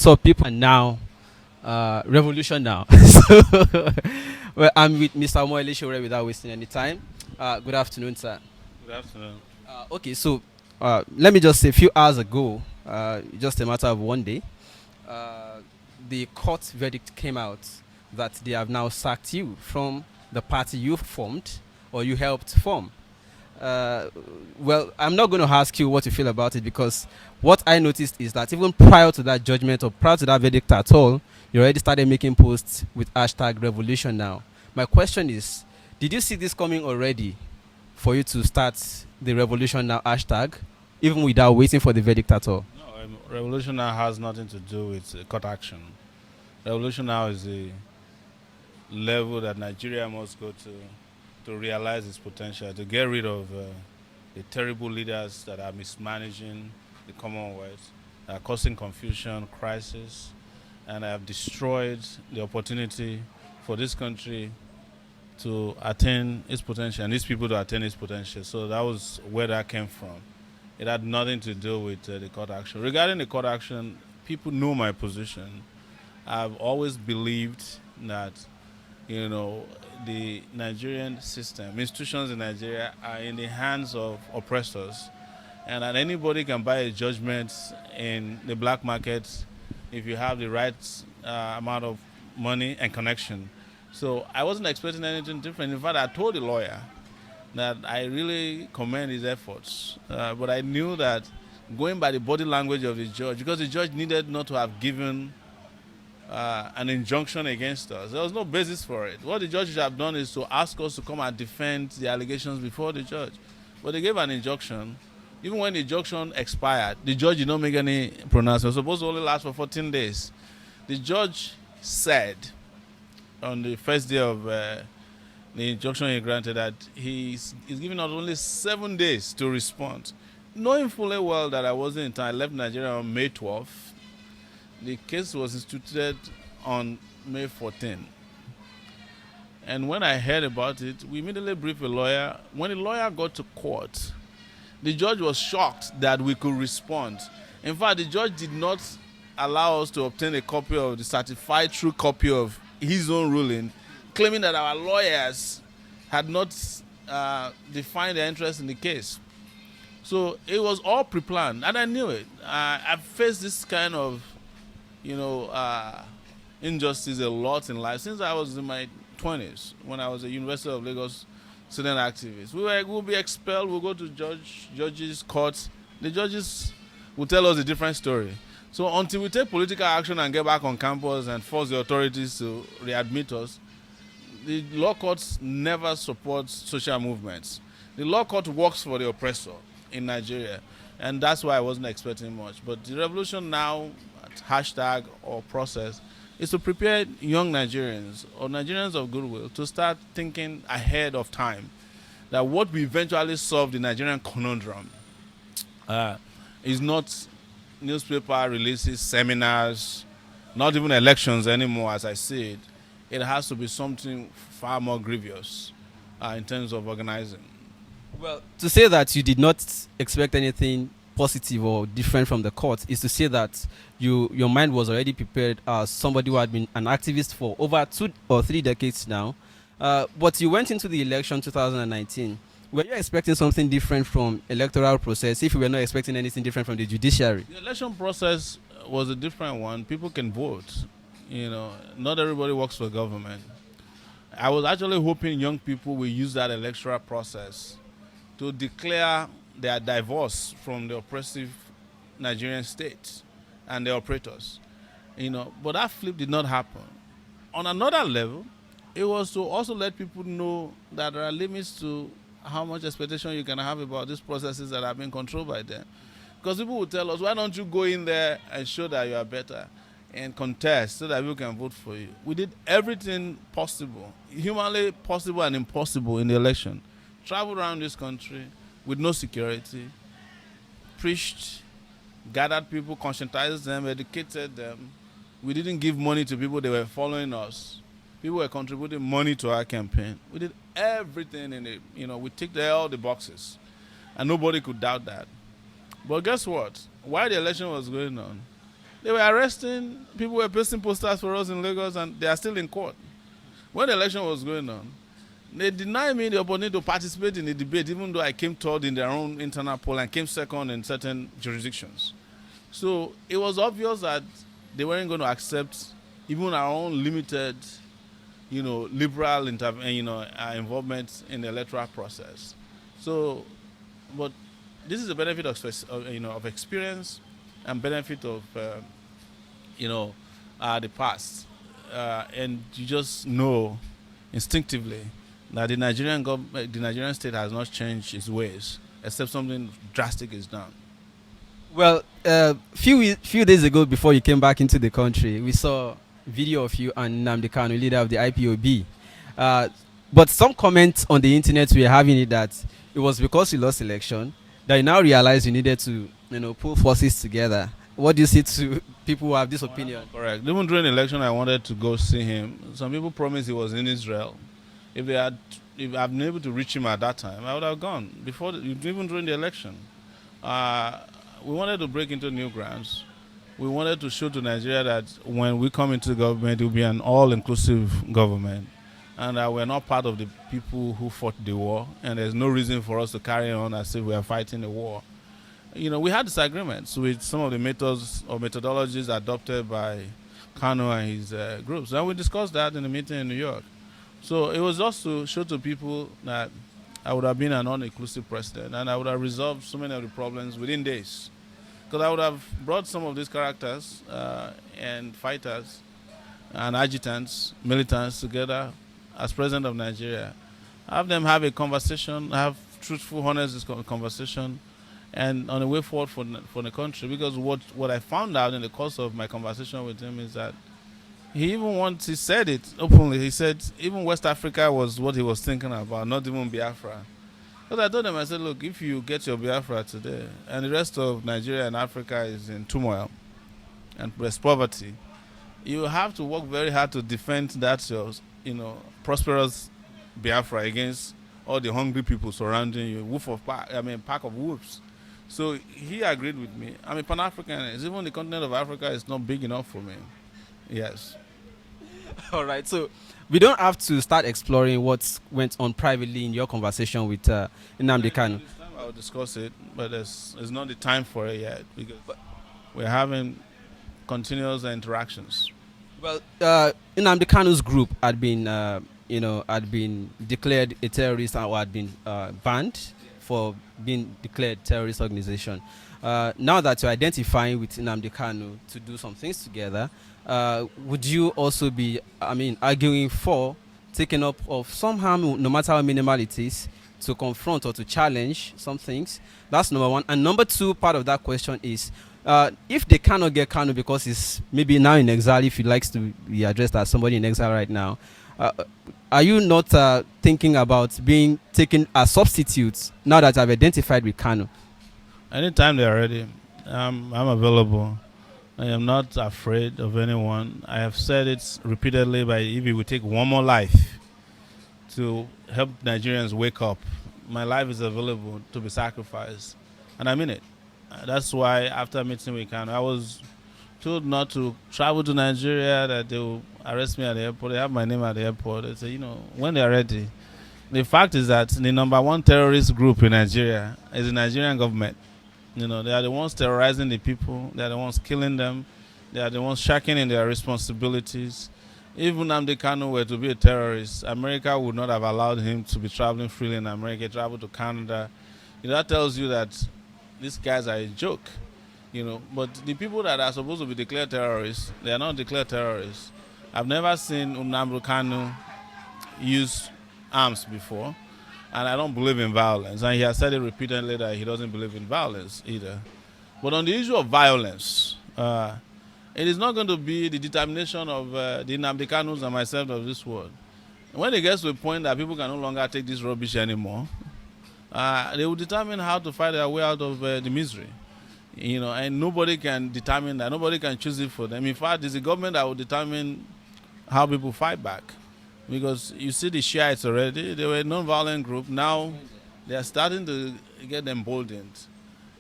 What's up, people? And now, revolution now. So, well, I'm with Mr. Moele Sowore without wasting any time. Good afternoon, sir. Good afternoon. Okay, so let me just say, a few hours ago, just a matter of one day, uh, the court verdict came out that they have now sacked you from the party you formed or you helped form. Uh, well, I'm not going to ask you what you feel about it because what I noticed is that even prior to that judgment or prior to that verdict at all, you already started making posts with hashtag revolution now. My question is, did you see this coming already for you to start the revolution now hashtag, even without waiting for the verdict at all? No, revolution now has nothing to do with court action. Revolution now is the level that Nigeria must go to realize its potential, to get rid of the terrible leaders that are mismanaging the Commonwealth, that are causing confusion, crisis, and have destroyed the opportunity for this country to attain its potential and these people to attain its potential. So that was where that came from. It had nothing to do with the court action. Regarding the court action, people know my position. I've always believed that, the Nigerian system, institutions in Nigeria are in the hands of oppressors, and that anybody can buy a judgment in the black market if you have the right amount of money and connection. So I wasn't expecting anything different. In fact, I told the lawyer that I really commend his efforts, but I knew that going by the body language of the judge, because the judge needed not to have given an injunction against us. There was no basis for it. What the judge should have done is to ask us to come and defend the allegations before the judge. But they gave an injunction. Even when the injunction expired, the judge did not make any pronouncement. It was supposed to only last for 14 days. The judge said on the first day of the injunction he granted that he's giving us only 7 days to respond. Knowing fully well that I wasn't in time, I left Nigeria on May 12th. The case was instituted on May 14th. And when I heard about it, we immediately briefed a lawyer. When the lawyer got to court, the judge was shocked that we could respond. In fact, the judge did not allow us to obtain a copy of the certified true copy of his own ruling, claiming that our lawyers had not defined their interest in the case. So it was all pre-planned, and I knew it. I've faced this kind of injustice a lot in life since I was in my 20s, when I was a University of Lagos student activist. We'll be expelled, we'll go to judges' courts. The judges will tell us a different story. So until we take political action and get back on campus and force the authorities to readmit us, the law courts never support social movements. The law court works for the oppressor in Nigeria, and that's why I wasn't expecting much. But the revolution now, hashtag or process, is to prepare young Nigerians or Nigerians of goodwill to start thinking ahead of time that what we eventually solve the Nigerian conundrum is not newspaper releases, seminars, not even elections anymore as I see it. It has to be something far more grievous in terms of organizing. Well, to say that you did not expect anything positive or different from the court is to say that your mind was already prepared as somebody who had been an activist for over 2 or 3 decades now. But you went into the election 2019. Were you expecting something different from electoral process if you were not expecting anything different from the judiciary? The election process was a different one. People can vote. Not everybody works for government. I was actually hoping young people will use that electoral process to declare their divorce from the oppressive Nigerian state and the operators. But that flip did not happen. On another level, it was to also let people know that there are limits to how much expectation you can have about these processes that are being controlled by them. Because people will tell us, why don't you go in there and show that you are better and contest so that people can vote for you? We did everything possible, humanly possible and impossible in the election. Traveled around this country with no security, preached, gathered people, conscientized them, educated them. We didn't give money to people, they were following us. People were contributing money to our campaign. We did everything in it. We ticked all the boxes. And nobody could doubt that. But guess what? While the election was going on, They were arresting people, were pasting posters for us in Lagos, and they are still in court. When the election was going on, they denied me the opportunity to participate in the debate, even though I came third in their own internal poll and came second in certain jurisdictions. So it was obvious that they weren't going to accept even our own limited, liberal involvement in the electoral process. So, but this is the benefit of experience and benefit of the past, and you just know instinctively that the Nigerian state has not changed its ways, except something drastic is done. Well, few days ago, before you came back into the country, we saw video of you and Nnamdi Kanu, leader of the IPOB. Uh, but some comments on the internet were having it that it was because you lost election that you now realize you needed to, pull forces together. What do you say to people who have this opinion? Correct. Even during the election, I wanted to go see him. Some people promised he was in Israel. If I've been able to reach him at that time, I would have gone even during the election. We wanted to break into new grounds. We wanted to show to Nigeria that when we come into the government, it will be an all-inclusive government, and that we're not part of the people who fought the war, and there's no reason for us to carry on as if we are fighting the war. We had disagreements with some of the methods or methodologies adopted by Kanu and his groups, and we discussed that in the meeting in New York. So it was just to show to people that I would have been an all-inclusive president, and I would have resolved so many of the problems within days. Because I would have brought some of these characters and fighters and agitants, militants together as president of Nigeria. Have them have a conversation, have truthful, honest conversation, and on the way forward for the country. Because what I found out in the course of my conversation with him is that he said it openly. He said even West Africa was what he was thinking about, not even Biafra. Because I told him, I said, look, if you get your Biafra today and the rest of Nigeria and Africa is in turmoil and there's poverty, you have to work very hard to defend that prosperous Biafra against all the hungry people surrounding you, pack of wolves. So he agreed with me. I'm a Pan-Africanist. Even the continent of Africa is not big enough for me. Yes. All right, so we don't have to start exploring what went on privately in your conversation with Nnamdi Kanu. I'll discuss it, but it's not the time for it yet because we're having continuous interactions. Well, Nnamdi Kanu's group had been, declared a terrorist or had been banned for being declared terrorist organization. Now that you're identifying with Nnamdi Kanu to do some things together, would you also be, arguing for taking up of some harm, no matter how minimal it is, to confront or to challenge some things? That's number one. And number two, part of that question is, if they cannot get Kanu because he's maybe now in exile, if he likes to be addressed as somebody in exile right now, are you not thinking about being taken as substitutes now that I've identified with Kanu? Anytime they're ready, I'm available. I am not afraid of anyone. I have said it repeatedly, but if it would take one more life to help Nigerians wake up, my life is available to be sacrificed. And I mean it. That's why after meeting with Kanu, I was told not to travel to Nigeria, that they will arrest me at the airport. They have my name at the airport. They say, when they're ready. The fact is that the number one terrorist group in Nigeria is the Nigerian government. They are the ones terrorizing the people. They are the ones killing them. They are the ones shirking in their responsibilities. Even Nnamdi Kanu were to be a terrorist, America would not have allowed him to be traveling freely in America, travel to Canada. That tells you that these guys are a joke. But the people that are supposed to be declared terrorists, they are not declared terrorists. I've never seen Nnamdi Kanu use arms before. And I don't believe in violence. And he has said it repeatedly that he doesn't believe in violence either. But on the issue of violence, it is not going to be the determination of the Nnamdi Kanus and myself of this world. When it gets to a point that people can no longer take this rubbish anymore, they will determine how to fight their way out of the misery. And nobody can determine that. Nobody can choose it for them. In fact, it's the government that will determine how people fight back. Because you see the Shiites already, they were a non-violent group. Now they are starting to get emboldened.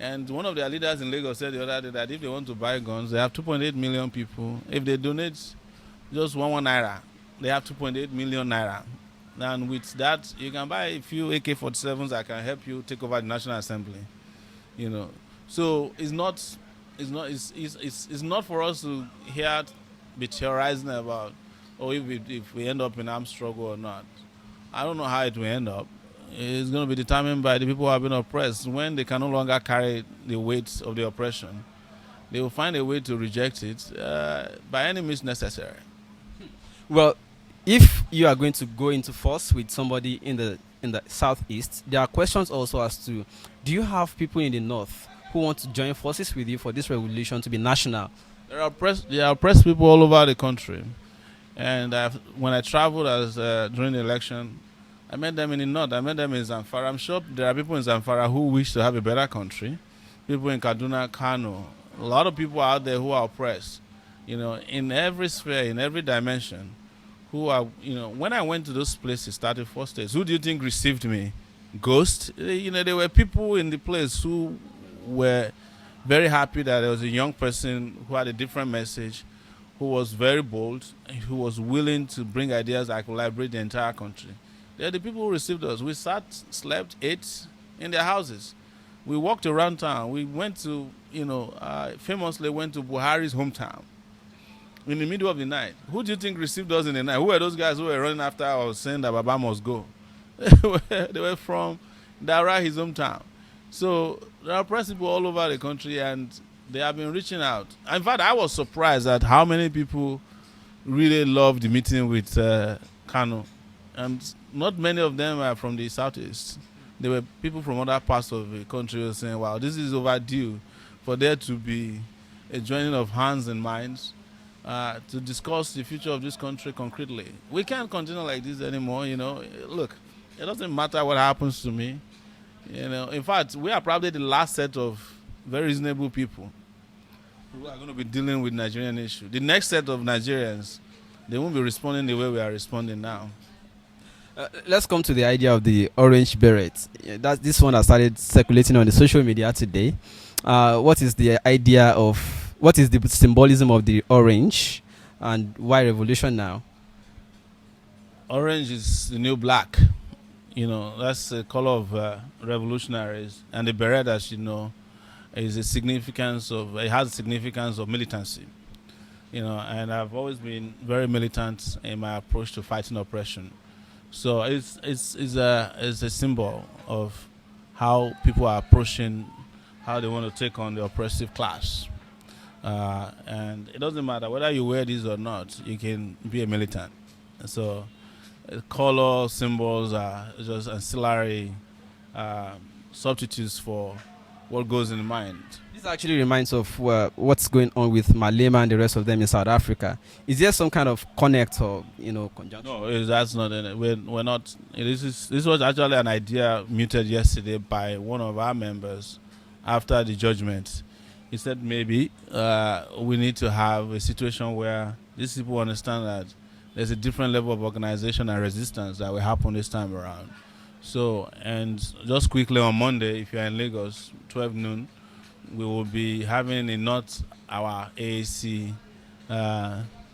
And one of their leaders in Lagos said the other day that if they want to buy guns, they have 2.8 million people. If they donate just one naira, they have 2.8 million naira. And with that, you can buy a few AK-47s that can help you take over the National Assembly. You know, so it's not for us to hear be theorizing about, or if we end up in armed struggle or not. I don't know how it will end up. It's going to be determined by the people who have been oppressed. When they can no longer carry the weight of the oppression, they will find a way to reject it by any means necessary. Well, if you are going to go into force with somebody in the southeast, there are questions also as to, do you have people in the north who want to join forces with you for this revolution to be national? There are oppressed people all over the country, and when I traveled as during the election, I met them in the north. I met them in Zamfara. I'm sure there are people in Zamfara who wish to have a better country. People in Kaduna, Kano, a lot of people out there who are oppressed, in every sphere, in every dimension, who are, when I went to those places, 34 states, who do you think received me? Ghosts? There were people in the place who were very happy that there was a young person who had a different message, who was very bold, who was willing to bring ideas that could liberate the entire country. They're the people who received us. We sat, slept, ate in their houses. We walked around town. We went to, famously went to Buhari's hometown in the middle of the night. Who do you think received us in the night? Who were those guys who were running after us saying that Baba must go? They were from Dara, his hometown. So there are oppressed people all over the country, and they have been reaching out. In fact, I was surprised at how many people really loved the meeting with Kano. And not many of them are from the southeast. There were people from other parts of the country who were saying, wow, this is overdue for there to be a joining of hands and minds to discuss the future of this country concretely. We can't continue like this anymore, Look, it doesn't matter what happens to me. In fact, we are probably the last set of very reasonable people who are going to be dealing with Nigerian issue. The next set of Nigerians, they won't be responding the way we are responding now. Let's come to the idea of the orange beret. That's this one that started circulating on the social media today. What is the symbolism of the orange, and why revolution now? Orange is the new black. That's the color of revolutionaries, and the beret, as you know, is it has a significance of militancy. And I've always been very militant in my approach to fighting oppression. So it's a symbol of how people are approaching, how they want to take on the oppressive class. And it doesn't matter whether you wear this or not, you can be a militant. So color symbols are just ancillary substitutes for what goes in the mind. This actually reminds of what's going on with Malema and the rest of them in South Africa. Is there some kind of connect or conjunction? No, that's not. We're not. This was actually an idea muted yesterday by one of our members after the judgment. He said maybe we need to have a situation where these people understand that there's a different level of organization and resistance that will happen this time around. So, and just quickly on Monday, if you're in Lagos, 12 noon, we will be having our AAC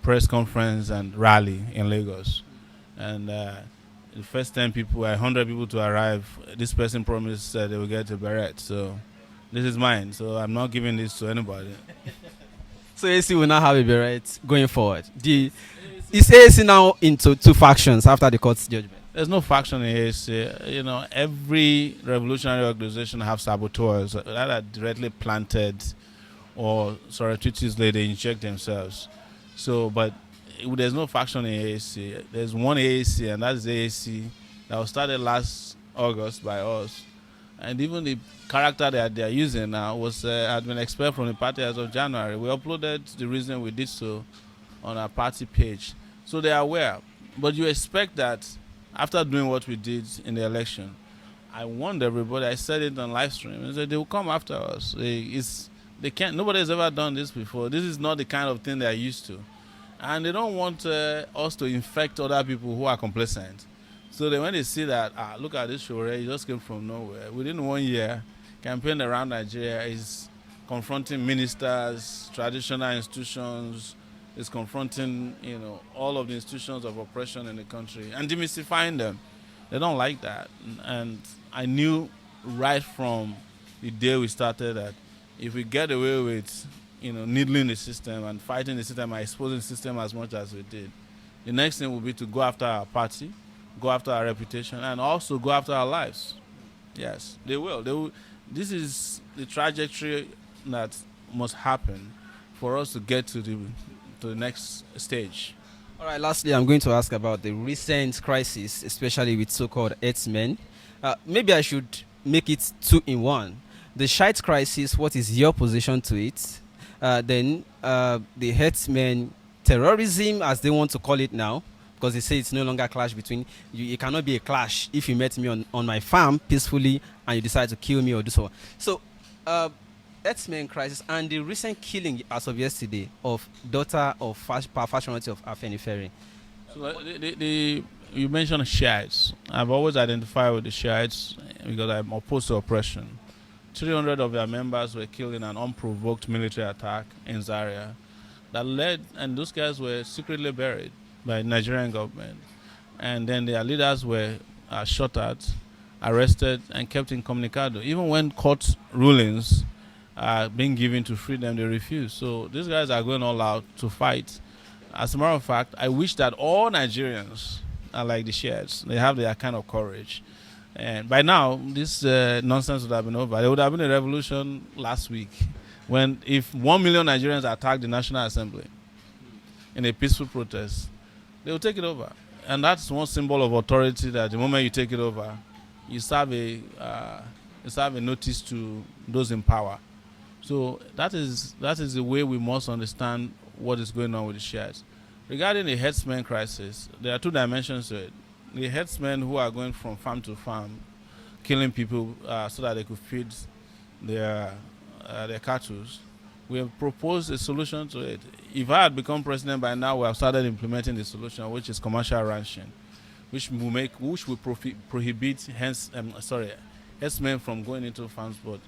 press conference and rally in Lagos. And the first 100 people to arrive, this person promised they will get a beret. So this is mine. So I'm not giving this to anybody. So AAC will now have a beret going forward. Is AAC now into two factions after the court's judgment? There's no faction in AAC. Every revolutionary organization have saboteurs that are directly planted or surreptitiously they inject themselves. So, but there's no faction in AAC. There's one AAC, and that's AAC that was started last August by us. And even the character that they're using now had been expelled from the party as of January. We uploaded the reason we did so on our party page. So they are aware. But you expect that after doing what we did in the election, I warned everybody, I said it on live stream, I said they will come after us. They can't. Nobody has ever done this before. This is not the kind of thing they are used to. And they don't want us to infect other people who are complacent. So when they see that, look at this sowore, he just came from nowhere. Within 1 year, campaign around Nigeria is confronting ministers, traditional institutions, is confronting, all of the institutions of oppression in the country and demystifying them. They don't like that. And I knew right from the day we started that if we get away with, needling the system and fighting the system and exposing the system as much as we did, the next thing will be to go after our party, go after our reputation, and also go after our lives. Yes, they will. They will. This is the trajectory that must happen for us to get to the next stage. All right, lastly, I'm going to ask about the recent crisis, especially with so-called herdsmen. Maybe I should make it two in one. The shite crisis, what is your position to it? Then the herdsmen terrorism, as they want to call it now, because they say it's no longer a clash between you. It cannot be a clash if you met me on my farm peacefully and you decide to kill me or do so. So, herdsmen crisis and the recent killing as of yesterday of daughter of fashion of Afenifere. So you mentioned Shiites. I've always identified with the Shiites because I'm opposed to oppression. 300 of their members were killed in an unprovoked military attack in Zaria that led, and those guys were secretly buried by the Nigerian government. And then their leaders were shot at, arrested, and kept incommunicado. Even when court rulings are being given to free them, they refuse. So these guys are going all out to fight. As a matter of fact, I wish that all Nigerians are like the Shiites. They have their kind of courage. And by now, this nonsense would have been over. There would have been a revolution last week if 1 million Nigerians attacked the National Assembly in a peaceful protest, they will take it over. And that's one symbol of authority, that the moment you take it over, you serve a notice to those in power. So that is the way we must understand what is going on with the Shiites. Regarding the herdsmen crisis, there are two dimensions to it. The herdsmen who are going from farm to farm, killing people so that they could feed their cattle. We have proposed a solution to it. If I had become president by now, we have started implementing the solution, which is commercial ranching, which will prohibit herdsmen from going into farms, but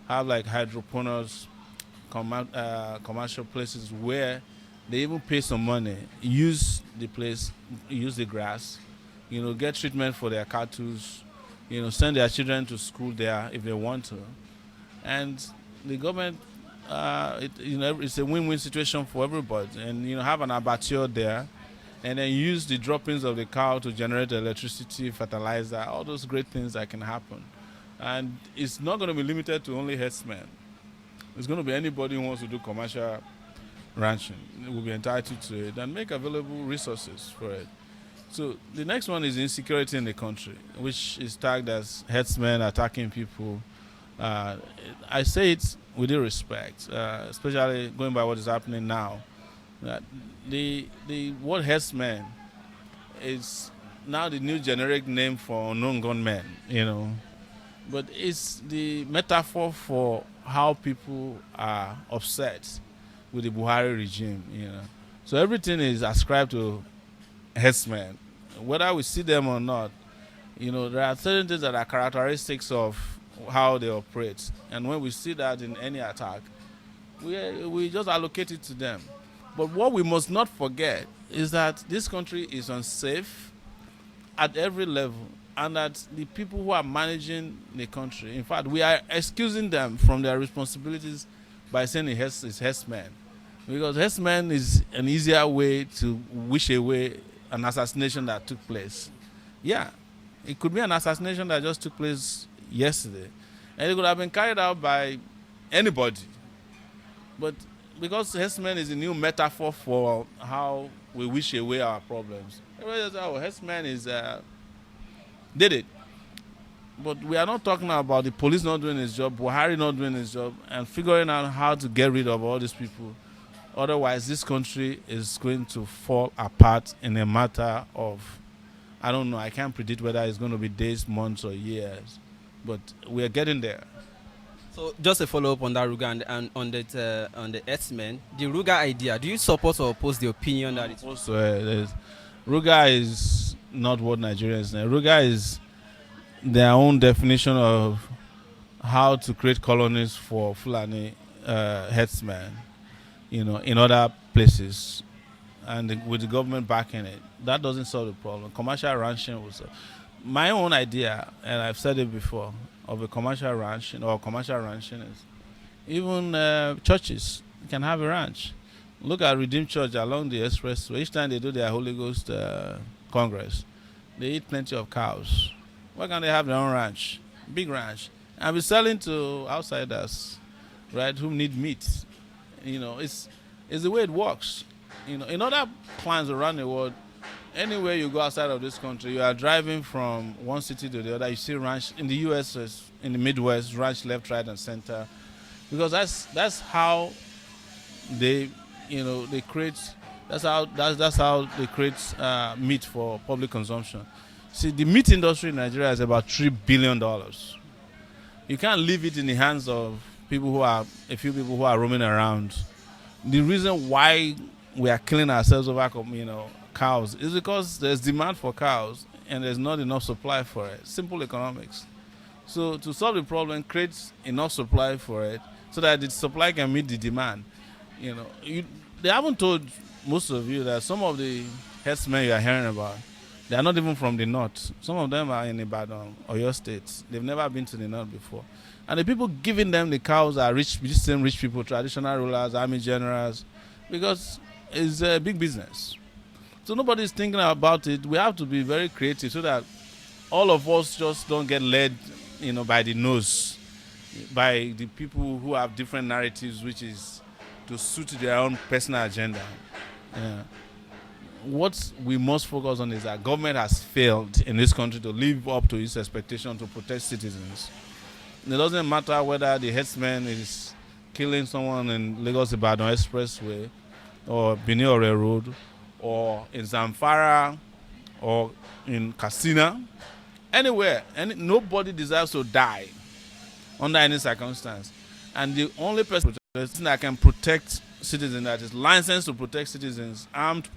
have like hydroponics, commercial places where they even pay some money, use the place, use the grass, get treatment for their cattle, send their children to school there if they want to. And the government, it's a win-win situation for everybody. And, have an abattoir there and then use the droppings of the cow to generate electricity, fertilizer, all those great things that can happen. And it's not going to be limited to only herdsmen. It's going to be anybody who wants to do commercial ranching. It will be entitled to it and make available resources for it. So the next one is insecurity in the country, which is tagged as herdsmen attacking people. I say it with due respect, especially going by what is happening now. The word herdsmen is now the new generic name for unknown gunmen, But it's the metaphor for how people are upset with the Buhari regime, So everything is ascribed to herdsmen. Whether we see them or not, there are certain things that are characteristics of how they operate. And when we see that in any attack, we just allocate it to them. But what we must not forget is that this country is unsafe at every level, and that the people who are managing the country, in fact, we are excusing them from their responsibilities by saying it's herdsmen. Because herdsmen is an easier way to wish away an assassination that took place. Yeah, it could be an assassination that just took place yesterday. And it could have been carried out by anybody. But because herdsmen is a new metaphor for how we wish away our problems, everybody says, herdsmen did it. But we are not talking about the police not doing his job, Buhari not doing his job, and figuring out how to get rid of all these people. Otherwise, this country is going to fall apart in a matter of, I don't know, I can't predict whether it's going to be days, months, or years. But we are getting there. So just a follow-up on that, Ruga, and on the herdsmen, the Ruga idea, do you support or oppose the opinion that it's... Ruga is not what Nigerians know. Ruga is their own definition of how to create colonies for Fulani herdsmen, in other places, and with the government backing it. That doesn't solve the problem. Commercial ranching will solve. My own idea, and I've said it before, of a commercial ranch or commercial ranching is even churches can have a ranch. Look at Redeemed Church along the expressway. Each time they do their Holy Ghost Congress, they eat plenty of cows. Why can't they have their own ranch? Big ranch. And be selling to outsiders, right, who need meat. It's the way it works. In other plans around the world, anywhere you go outside of this country, you are driving from one city to the other. You see ranch in the U.S., in the Midwest, ranch left, right, and center, because that's how they they create. That's how they create meat for public consumption. See, the meat industry in Nigeria is about $3 billion. You can't leave it in the hands of a few people who are roaming around. The reason why we are killing ourselves over cows is because there's demand for cows and there's not enough supply for it. Simple economics. So to solve the problem, create enough supply for it so that the supply can meet the demand. They haven't told most of you that some of the herdsmen you are hearing about, they are not even from the north. Some of them are in Ibadan or your states. They've never been to the north before. And the people giving them the cows are these same rich people, traditional rulers, army generals, because it's a big business. So nobody's thinking about it. We have to be very creative so that all of us just don't get led, by the nose, by the people who have different narratives, which is to suit their own personal agenda. Yeah. What we must focus on is that government has failed in this country to live up to its expectation to protect citizens. It doesn't matter whether the herdsman is killing someone in Lagos Ibadan Expressway or Benin Ore Road or in Zamfara or in Katsina, anywhere. Nobody deserves to die under any circumstance. And the only person that can protect citizens, that is licensed to protect citizens, armed